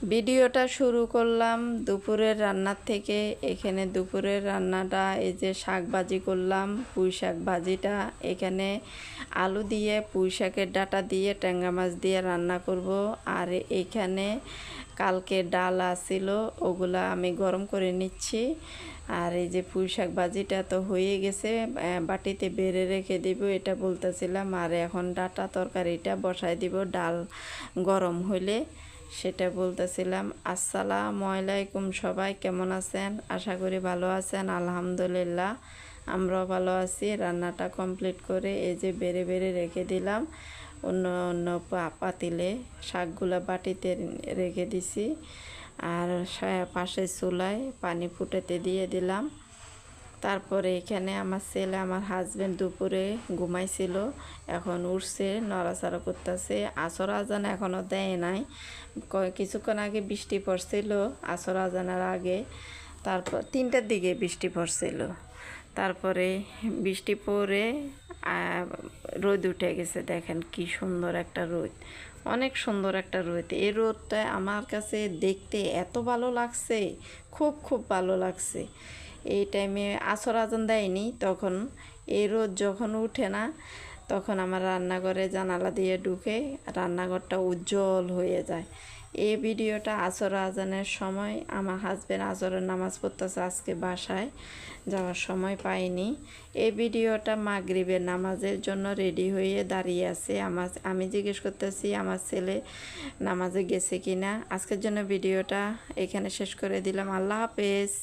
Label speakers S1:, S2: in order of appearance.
S1: ভিডিওটা শুরু করলাম দুপুরের রান্নার থেকে। এখানে দুপুরের রান্নাটা এই যে শাক ভাজি করলাম, পুঁই শাক ভাজিটা এখানে আলু দিয়ে পুঁই শাকের ডাঁটা দিয়ে ট্যাংরা মাছ দিয়ে রান্না করব। আর এখানে কালকে ডাল আছিল, ওগুলা আমি গরম করে নিচ্ছি। আর এই যে পুঁই শাক ভাজিটা তো হয়ে গেছে, বাটিতে বেড়ে রেখে দিব এটা বলতেছিলাম। আর এখন ডাঁটা তরকারিটা বসাই দিব ডাল গরম হইলে, সেটা বলতেছিলাম। আসসালামু আলাইকুম, সবাই কেমন আছেন? আশা করি ভালো আছেন। আলহামদুলিল্লাহ আমরাও ভালো আছি। রান্নাটা কমপ্লিট করে এই যে বেড়ে বেড়ে রেখে দিলাম অন্য অন্য পাতিলে, শাকগুলা বাটিতে রেখে দিছি। আর পাশে চুলায় পানি ফুটাতে দিয়ে দিলাম। তারপরে এখানে আমার ছেলে, আমার হাজবেন্ড দুপুরে ঘুমাইছিল, এখন উঠছে, নড়াচড়া করতেছে। আসর আজান এখনও দেয় নাই, কিছুক্ষণ আগে বৃষ্টি পড়ছিল আসর আজানের আগে। তারপর 3টার দিকে বৃষ্টি পড়ছিল, তারপরে বৃষ্টি পড়ে রোদ উঠে গেছে। দেখেন কি সুন্দর একটা রোদ, অনেক সুন্দর একটা রোদ। এই রোদটা আমার কাছে দেখতে এত ভালো লাগছে, খুব খুব ভালো লাগছে। এই টাইমে আসর আজান দেয়নি তখন, এই রোদ যখন উঠে না তখন আমার রান্নাঘরে জানালা দিয়ে ঢুকে রান্নাঘরটা উজ্জ্বল হয়ে যায়। এই ভিডিওটা আসর আজানের সময়, আমার হাজবেন্ড আসরের নামাজ পড়তেছে আজকে, বাসায় যাওয়ার সময় পাইনি। এই ভিডিওটা মাগরিবের নামাজের জন্য রেডি হয়ে দাঁড়িয়ে আছে। আমি জিজ্ঞেস করতেছি আমার ছেলে নামাজে গেছে কিনা। আজকের জন্য ভিডিওটা এখানে শেষ করে দিলাম। আল্লাহ হাফেজ।